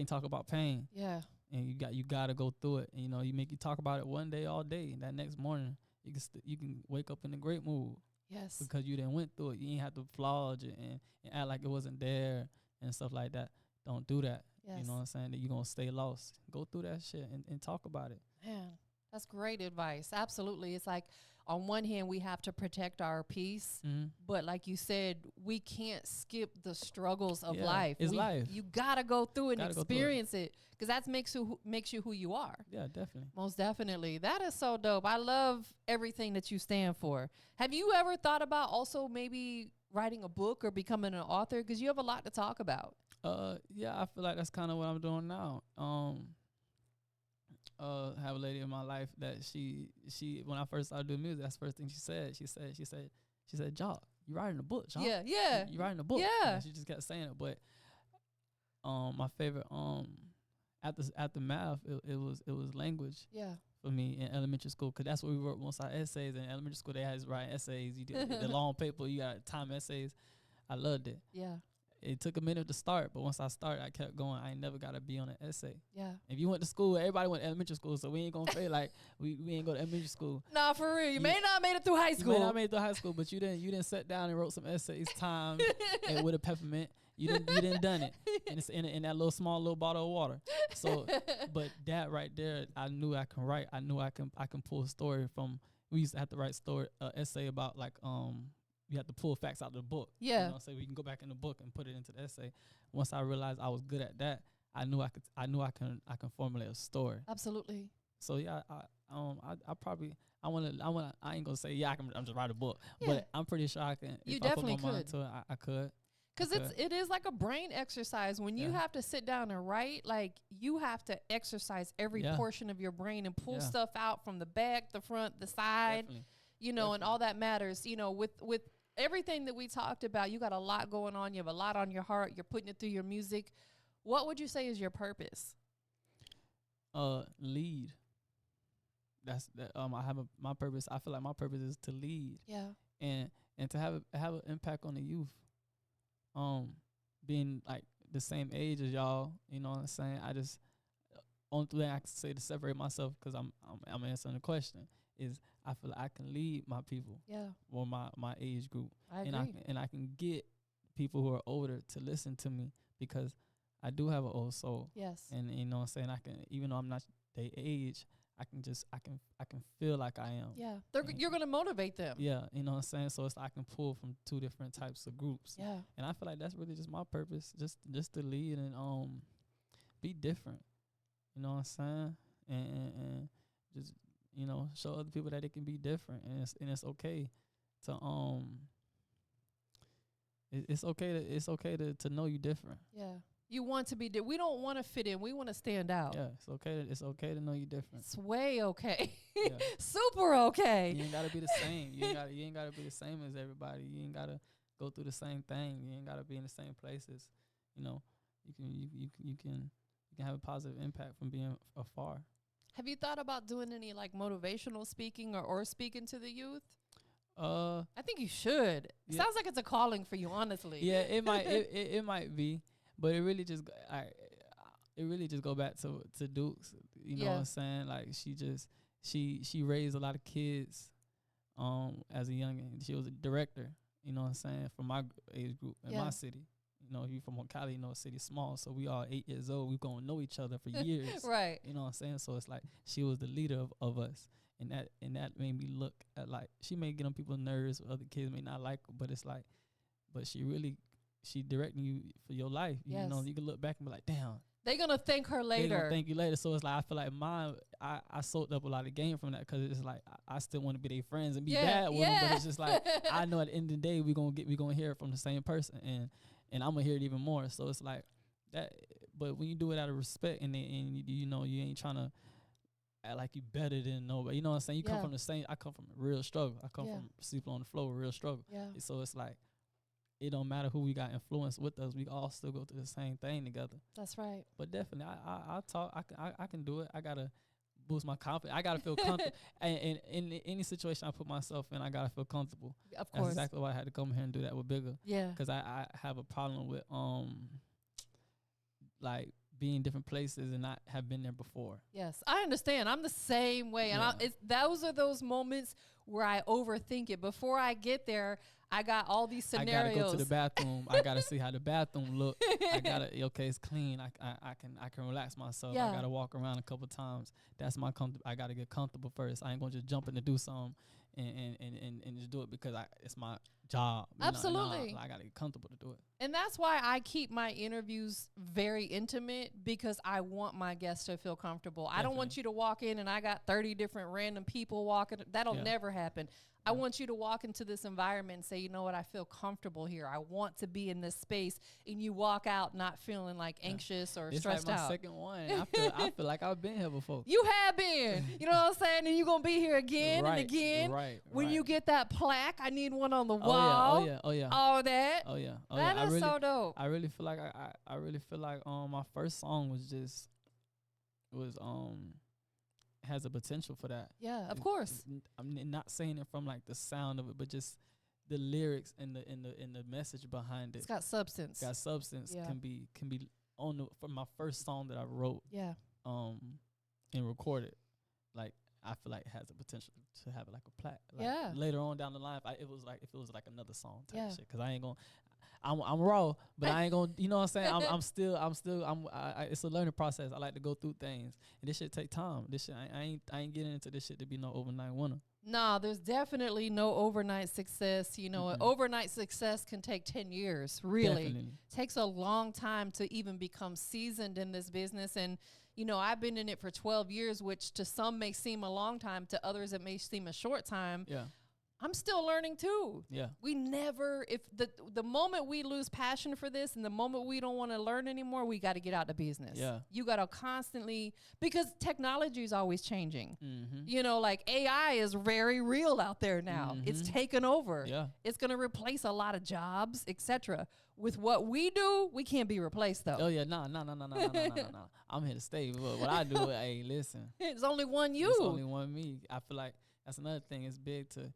talk about pain. Yeah. And you gotta go through it. And, you talk about it one day all day, and that next morning you can wake up in a great mood. Yes. Because you didn't went through it. You ain't have to flaunt it and act like it wasn't there and stuff like that. Don't do that. Yes. You know what I'm saying? That you're gonna stay lost. Go through that shit and talk about it. Man, that's great advice. Absolutely. It's like, on one hand, we have to protect our peace, but like you said, we can't skip the struggles of life. It's life. You gotta go through it and experience it, because that makes you who you are. Yeah, definitely. Most definitely. That is so dope. I love everything that you stand for. Have you ever thought about also maybe writing a book or becoming an author? Because you have a lot to talk about. Yeah, I feel like that's kind of what I'm doing now. Have a lady in my life that she when I first started doing music, that's the first thing she said. She said, Jacc, you writing a book, Jacc? Yeah. You writing a book? Yeah. And she just kept saying it. But my favorite after math, it was language. Yeah. For me in elementary school, because that's where we wrote most of our essays. In elementary school, they had us write essays. You did the long paper. You got time essays. I loved it. Yeah. It took a minute to start, but once I started, I kept going. I ain't never got to be on an essay. Yeah. If you went to school, everybody went to elementary school, so we ain't gonna say like we ain't go to elementary school. Nah, for real. You may not made it through high school. You may not made it through high school, but you didn't sit down and wrote some essays, time, and with a peppermint. You didn't done it, and it's in that little bottle of water. So, but that right there, I knew I can write. I knew I can pull a story from. We used to have to write essay about like you have to pull facts out of the book. Yeah. So we can go back in the book and put it into the essay. Once I realized I was good at that, I knew I can formulate a story. Absolutely. So yeah, I ain't gonna say I'm just write a book, Yeah. but I'm pretty sure I can. You if I put definitely my mind could. to it, I could. Because it is like a brain exercise. When you have to sit down and write, like, you have to exercise every portion of your brain and pull stuff out from the back, the front, the side, you know, and all that matters. You know, with everything that we talked about, you got a lot going on. You have a lot on your heart. You're putting it through your music. What would you say is your purpose? Lead. That's that. My purpose. I feel like my purpose is to lead. Yeah. And to have an impact on the youth. Being like the same age as y'all, you know what I'm saying? I just only thing I can say to separate myself, because I'm answering the question, is I feel like I can lead my people. Yeah. Or my age group. I agree. And I can get people who are older to listen to me, because I do have an old soul. Yes. And you know what I'm saying, I can, even though I'm not their age, I can feel like I am. Yeah. You're going to motivate them. Yeah, you know what I'm saying? So it's I can pull from two different types of groups. Yeah. And I feel like that's really just my purpose, just to lead and be different. You know what I'm saying? And just, you know, show other people that it can be different, and it's okay to it's okay to know you different. Yeah. You want to be we don't want to fit in. We want to stand out. Yeah, it's okay to know you different. It's way okay. Yeah. Super okay. You ain't gotta be the same. You ain't gotta be the same as everybody. You ain't gotta go through the same thing. You ain't gotta be in the same places. You know, you can have a positive impact from being afar. Have you thought about doing any like motivational speaking or speaking to the youth? I think you should. It sounds like it's a calling for you, honestly. Yeah, it might it might be, but it really just go back to Dukes. You know what I'm saying? Like she raised a lot of kids as a youngin'. She was a director, you know what I'm saying, for my age group in my city. You know, you from Cali, you know, city small, so we all 8 years old. We gonna know each other for years. Right. You know what I'm saying? So it's like she was the leader of us. And that made me look at, like, she may get on people's nerves, other kids may not like her, but it's like, but she directing you for your life. You know, you can look back and be like, damn. They're going to thank her later. They're going to thank you later. So it's like, I feel like I soaked up a lot of game from that, because it's like, I still want to be their friends and be bad with them, but it's just like, I know at the end of the day, we gonna hear it from the same person, and I'm going to hear it even more. So it's like that, but when you do it out of respect, and you know, you ain't trying to act like you better than nobody. You know what I'm saying? You come from the same. I come from a real struggle. I come from sleeping on the floor, real struggle. Yeah. So it's like, it don't matter who we got influence with us. We all still go through the same thing together. That's right. But definitely, I talk. I can do it. I gotta boost my confidence. I gotta feel comfortable. And in any situation I put myself in, I gotta feel comfortable. Of course. That's exactly why I had to come here and do that with Bigger. Yeah. Because I have a problem with like, be in different places and not have been there before. Yes, I understand. I'm the same way. And those are those moments where I overthink it. Before I get there, I got all these scenarios. I gotta go to the bathroom. I gotta see how the bathroom look. I gotta, okay, it's clean. I can relax myself. I gotta walk around a couple times. That's my I gotta get comfortable first. I ain't gonna just jump in to do something and just do it because it's my job. Absolutely. I gotta get comfortable to do it. And that's why I keep my interviews very intimate, because I want my guests to feel comfortable. Definitely. I don't want you to walk in and I got 30 different random people walking. That'll never happen. I want you to walk into this environment and say, you know what, I feel comfortable here. I want to be in this space. And you walk out not feeling like anxious or stressed out. It's like my second one. I feel like I've been here before. You have been. You know what I'm saying? And you're going to be here again and again. When you get that plaque, I need one on the wall. Oh, yeah. All that. Oh, yeah. That is so dope. I really feel like I really feel like my first song has a potential for that. Yeah, of course. I'm not saying it from like the sound of it, but just the lyrics and the message behind it. It's got substance. Yeah. Can be for my first song that I wrote. Yeah. And recorded. Like, I feel like it has the potential to have it like a plaque. Like later on down the line, if it was like another song type shit, because I ain't gonna. I'm raw, but I ain't gonna. You know what I'm saying? I'm still. It's a learning process. I like to go through things, and this shit take time. This shit, I ain't getting into this shit to be no overnight winner. No, there's definitely no overnight success. You know, overnight success can take 10 years. Really, definitely. Takes a long time to even become seasoned in this business. And you know, I've been in it for 12 years, which to some may seem a long time. To others, it may seem a short time. Yeah. I'm still learning too. Yeah. We never, if the moment we lose passion for this and the moment we don't want to learn anymore, we got to get out of business. Yeah. You got to constantly, because technology is always changing. You know, like AI is very real out there now. It's taken over. Yeah. It's going to replace a lot of jobs, etc. With what we do, we can't be replaced though. Oh yeah, no. I'm here to stay. What I do, hey, listen. It's only one you. It's only one me. I feel like that's another thing. It's big to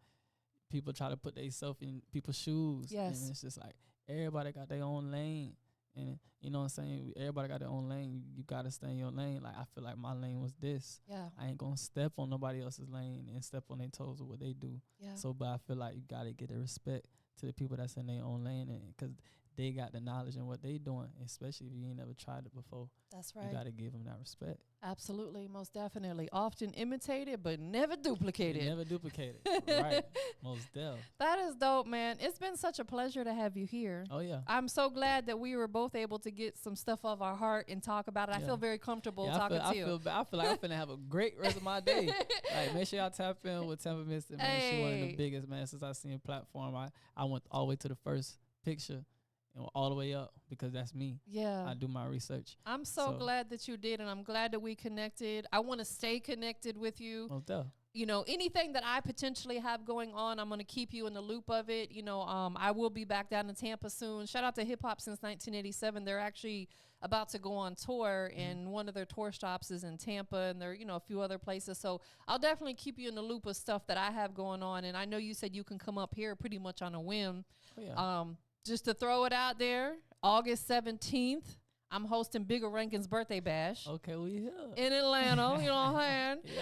people try to put themselves in people's shoes. Yes. And it's just like everybody got their own lane. And you know what I'm saying? Everybody got their own lane. You gotta stay in your lane. Like I feel like my lane was this. Yeah. I ain't gonna step on nobody else's lane and step on their toes with what they do. Yeah. So, but I feel like you gotta get the respect to the people that's in their own lane, and because they got the knowledge and what they doing, especially if you ain't never tried it before. That's right. You gotta give them that respect. Absolutely, most definitely. Often imitated, but never duplicated. Never duplicated. Right. Most definitely. That is dope, man. It's been such a pleasure to have you here. Oh yeah. I'm so glad that we were both able to get some stuff off our heart and talk about it. I feel very comfortable talking to you. I feel like I'm finna have a great rest of my day. Like, make sure y'all tap in with TampaMystic, man. She one of the biggest, man. Since I seen your platform, I went all the way to the first picture and all the way up because that's me. Yeah. I do my research. I'm so glad that you did, and I'm glad that we connected. I want to stay connected with you. Most definitely. You know, anything that I potentially have going on, I'm going to keep you in the loop of it. You know, I will be back down in Tampa soon. Shout out to Hip Hop Since 1987. They're actually about to go on tour, and one of their tour stops is in Tampa, and there, you know, a few other places. So I'll definitely keep you in the loop of stuff that I have going on. And I know you said you can come up here pretty much on a whim. Oh, yeah. Just to throw it out there, August 17th, I'm hosting Bigger Rankin's birthday bash. Okay, we here. In Atlanta, you know what I'm saying?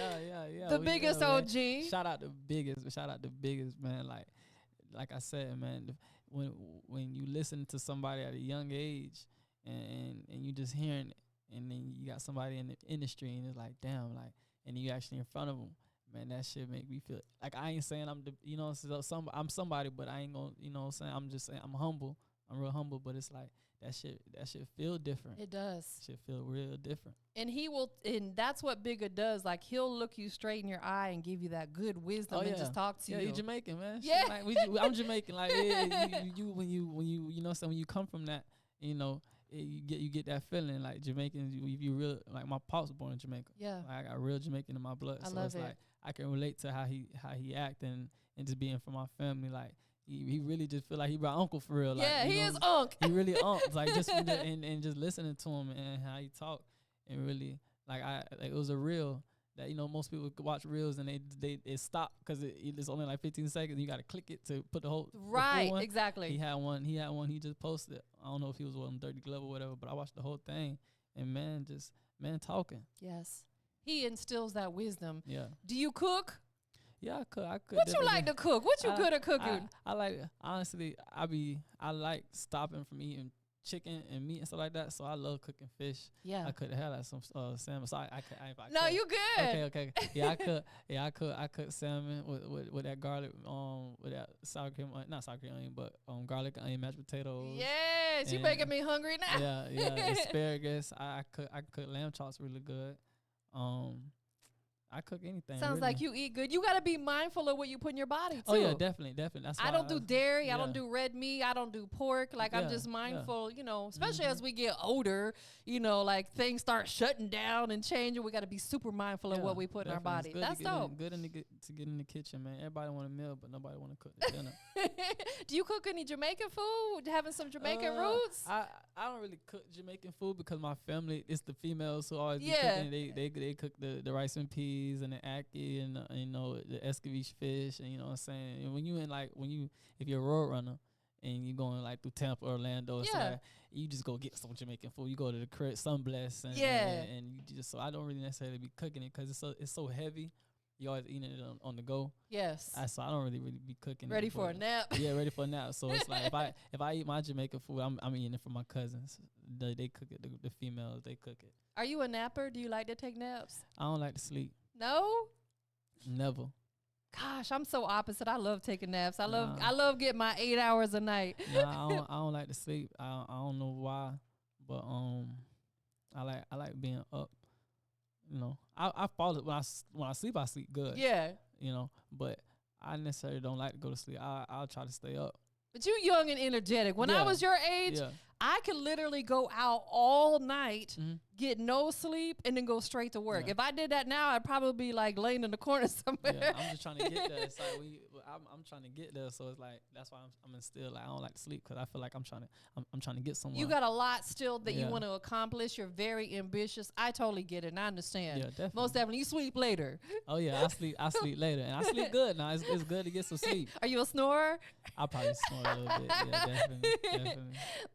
Yeah. The biggest OG. Shout out the biggest, man. Like I said, man, when you listen to somebody at a young age and you just hearing it, and then you got somebody in the industry and it's like, damn, like, and you actually in front of them, man, that shit make me feel like I ain't saying I'm the, you know, I'm somebody, but I ain't gonna, you know what I'm saying? I'm just saying I'm humble. I'm real humble, but it's like that shit feel different. It does. Shit feel real different. And that's what Bigger does. Like, he'll look you straight in your eye and give you that good wisdom and just talk to you. Yeah, you Jamaican, man. Yeah. Shit, like, I'm Jamaican. Like, you when you know, so when you come from that, you know, you get that feeling like Jamaicans. You real, like my pops was born in Jamaica. Yeah, like, I got real Jamaican in my blood. I so love it's it. like I can relate to how he act and just being from my family. Like he really just feel like he brought uncle for real. Like, yeah, he know, is unk. He really unk. Like just and just listening to him and how he talk and really like it was a reel that, you know, most people watch reels and they stop because it's only like 15 seconds. You got to click it to put the whole right. The full one. Exactly. He had one he just posted. I don't know if he was on Dirty Glove or whatever, but I watched the whole thing and man talking. Yes, he instills that wisdom. Yeah. Do you cook? Yeah, I cook. What you like to cook? What you good at cooking? I like, honestly, I like stopping from eating chicken and meat and stuff like that. So I love cooking fish. Yeah. I could have like some salmon. So I no, cook. you good. Okay. Yeah, I cook. Yeah, I cook salmon with that garlic, with that sour cream, not sour cream onion, but garlic onion mashed potatoes. Yes, you making me hungry now. Yeah. Asparagus. I cook lamb chops really good. I cook anything. Sounds really. like you eat good. You got to be mindful of what you put in your body, too. Oh, yeah, definitely. That's why I don't do dairy. Yeah. I don't do red meat. I don't do pork. Like, I'm just mindful, you know, especially as we get older, you know, like things start shutting down and changing. We got to be super mindful of what we put in our body. That's dope. Good to get in the kitchen, man. Everybody want a meal, but nobody want to cook the dinner. Do you cook any Jamaican food? Having some Jamaican roots? I don't really cook Jamaican food because my family, it's the females who always be cooking. They cook the rice and peas and the ackee and you know, the escovitch fish, and you know what I'm saying. And when if you're a road runner and you going like through Tampa, Orlando, or something, you just go get some Jamaican food. You go to the crib, Sunbless, and you just, so I don't really necessarily be cooking it because it's so heavy. You always eating it on the go. Yes. So I don't really be cooking. Ready for a nap. Yeah, ready for a nap. So it's like if I eat my Jamaican food, I'm eating it for my cousins. They cook it. The females, they cook it. Are you a napper? Do you like to take naps? I don't like to sleep. No? Never. Gosh, I'm so opposite. I love taking naps. I love getting my 8 hours a night. Nah, I don't like to sleep. I don't know why, but I like being up. You know, I fall when I sleep. I sleep good. Yeah. You know, but I necessarily don't like to go to sleep. I'll try to stay up. But you young and energetic. When I was your age, I could literally go out all night, get no sleep, and then go straight to work. If I did that now, I'd probably be like laying in the corner somewhere. Yeah, I'm just trying to get there. It's like I'm trying to get there, so it's like that's why I'm still like I don't like to sleep because I feel like I'm trying to get somewhere. You got a lot still that you want to accomplish. You're very ambitious. I totally get it, and I understand. Yeah, definitely. Most definitely, you sleep later. Oh yeah, I sleep later, and I sleep good now. It's good to get some sleep. Are you a snorer? I'll probably snore a little bit. Yeah, definitely.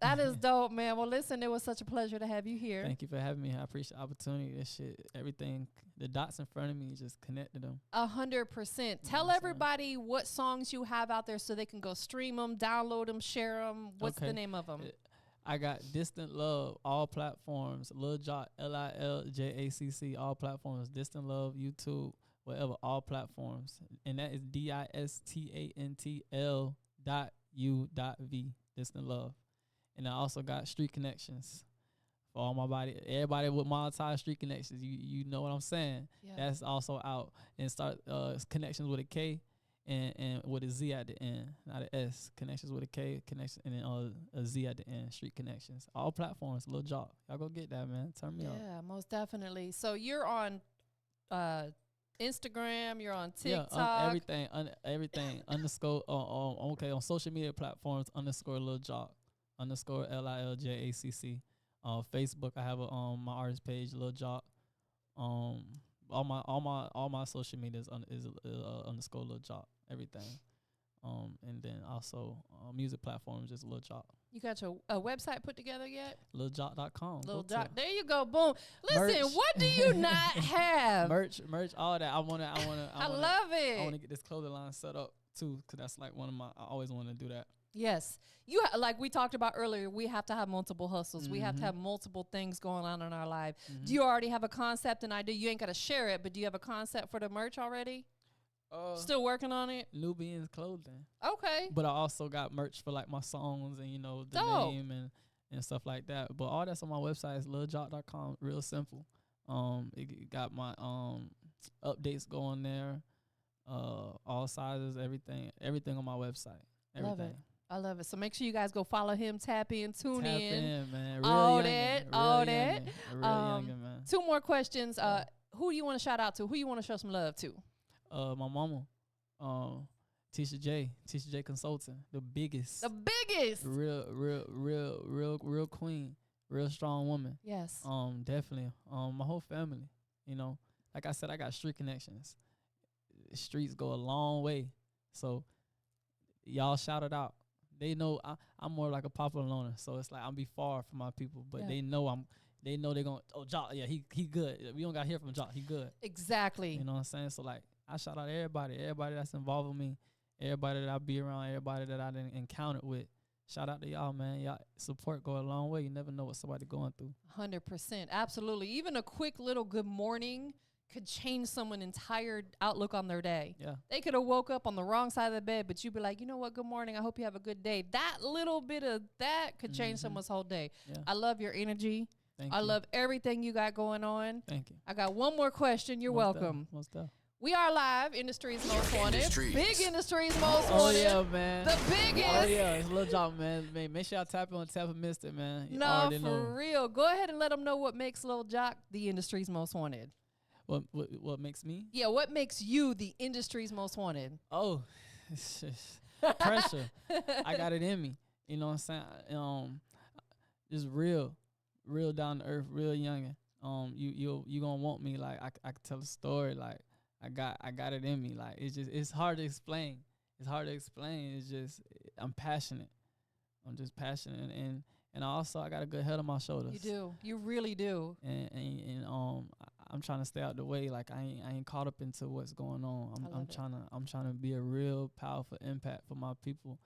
That is dope, man. Well, listen, it was such a pleasure to have you here. Thank you for having me. I appreciate the opportunity. This shit, everything, the dots in front of me, just connected them. 100%. Tell everybody what songs you have out there so they can go stream them, download them, share them. What's the name of them? I got Distant Love, all platforms. Lil Jacc, LilJacc, all platforms. Distant Love, YouTube, whatever, all platforms. And that is DISTANTL.U.V, Distant Love. And I also got Street Connections for all my body. Everybody with monetized Street Connections, you know what I'm saying. Yeah. That's also out. And start Connections with a K and with a Z at the end, not an S. Connections with a K, connection, and then a Z at the end. Street Connections, all platforms. Lil Jacc, y'all go get that, man. Turn me up. Yeah, most definitely. So you're on Instagram, you're on TikTok, everything underscore on social media platforms _Lil Jacc _LilJacc. Facebook, I have my artist page, Lil Jacc. All my social media is _Lil Jacc, everything. And then also music platforms is Lil Jacc. You got your website put together yet? LilJacc.com. Lil Jacc. There you go. Boom. Listen, merch. What do you not have? merch, all that. I love it. I want to get this clothing line set up too, because that's like one of I always want to do that. Yes. You like we talked about earlier, we have to have multiple hustles. We have to have multiple things going on in our life. Do you already have a concept and idea? You ain't got to share it, but do you have a concept for the merch already? Still working on it? Nubian's clothing. Okay. But I also got merch for like my songs and the name and stuff like that. But all that's on my website is liljacc.com. Real simple. It got my updates going there. All sizes, everything on my website. Everything. I love it. So make sure you guys go follow him, tap in, tune in, man. All that. Real youngin', man. 2 more questions. Who do you want to shout out to? Who you want to show some love to? My mama, Tisha J Consulting, the biggest, real queen, real strong woman. Yes. Definitely. My whole family, like I said, I got street connections. Streets go a long way, so y'all shout it out. They know I'm more like a popular loner, so it's like I'm be far from my people, but they know they gonna Jacc, yeah, he good. We don't got to hear from Jacc, he good. Exactly. You know what I'm saying? So like I shout out everybody that's involved with me, everybody that I be around, everybody that I done encountered with. Shout out to y'all, man. Y'all support go a long way. You never know what somebody going through. 100%, absolutely. Even a quick little good morning could change someone's entire outlook on their day. Yeah. They could have woke up on the wrong side of the bed, but you'd be like, you know what, good morning, I hope you have a good day. That little bit of that could change someone's whole day. Yeah. I love your energy. Thank you. Love everything you got going on. Thank you. I got one more question. You're welcome. Most definitely. We are live, Industry's Most Wanted. Big Industry's Most Wanted. Oh, yeah, man. The biggest. Oh, yeah. It's Lil Jacc, man. Make sure y'all tap on TampaMystic, man. You no, for real. Go ahead and let them know what makes Lil Jacc the Industry's Most Wanted. What makes me? Yeah, what makes you the Industry's Most Wanted? Oh, it's just pressure. I got it in me. You know what I'm saying? Just real down to earth, real youngin'. You gonna want me, like I can tell a story, like I got it in me. Like it's hard to explain. It's just I'm passionate. I'm just passionate, and also I got a good head on my shoulders. You do. You really do. And I'm trying to stay out the way. Like I ain't caught up into what's going on. I'm trying to be a real powerful impact for my people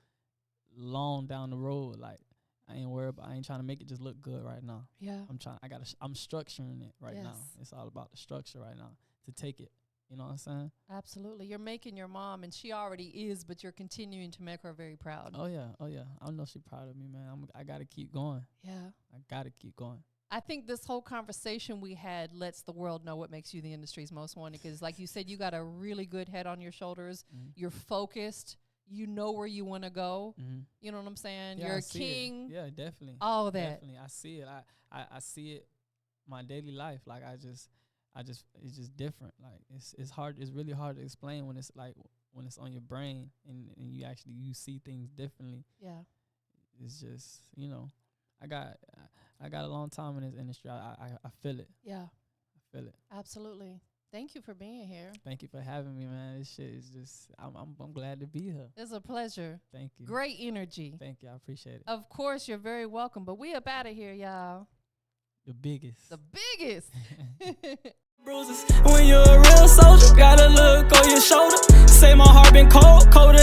long down the road. Like I ain't trying to make it just look good right now. Yeah. I'm structuring it right now. It's all about the structure right now to take it. You know what I'm saying? Absolutely. You're making your mom, and she already is, but you're continuing to make her very proud. Oh yeah. I know she's proud of me, man. I gotta keep going. Yeah. I gotta keep going. I think this whole conversation we had lets the world know what makes you the industry's most wanted. Because like you said, you got a really good head on your shoulders. You're focused. You know where you want to go. You know what I'm saying? Yeah, You're I a see king. it. Yeah, definitely. All of that. Definitely. I see it. I see it my daily life. Like it's just different. Like it's hard. It's really hard to explain when it's like when it's on your brain and you see things differently. Yeah. It's just, you know, I got a long time in this industry. I feel it. Yeah. I feel it. Absolutely. Thank you for being here. Thank you for having me, man. This shit is just I'm glad to be here. It's a pleasure. Thank you. Great energy. Thank you. I appreciate it. Of course, you're very welcome. But we up out of here, y'all. The biggest. The biggest. Bruises. When you're a real soldier, gotta look on your shoulder. Say my heart been cold, colder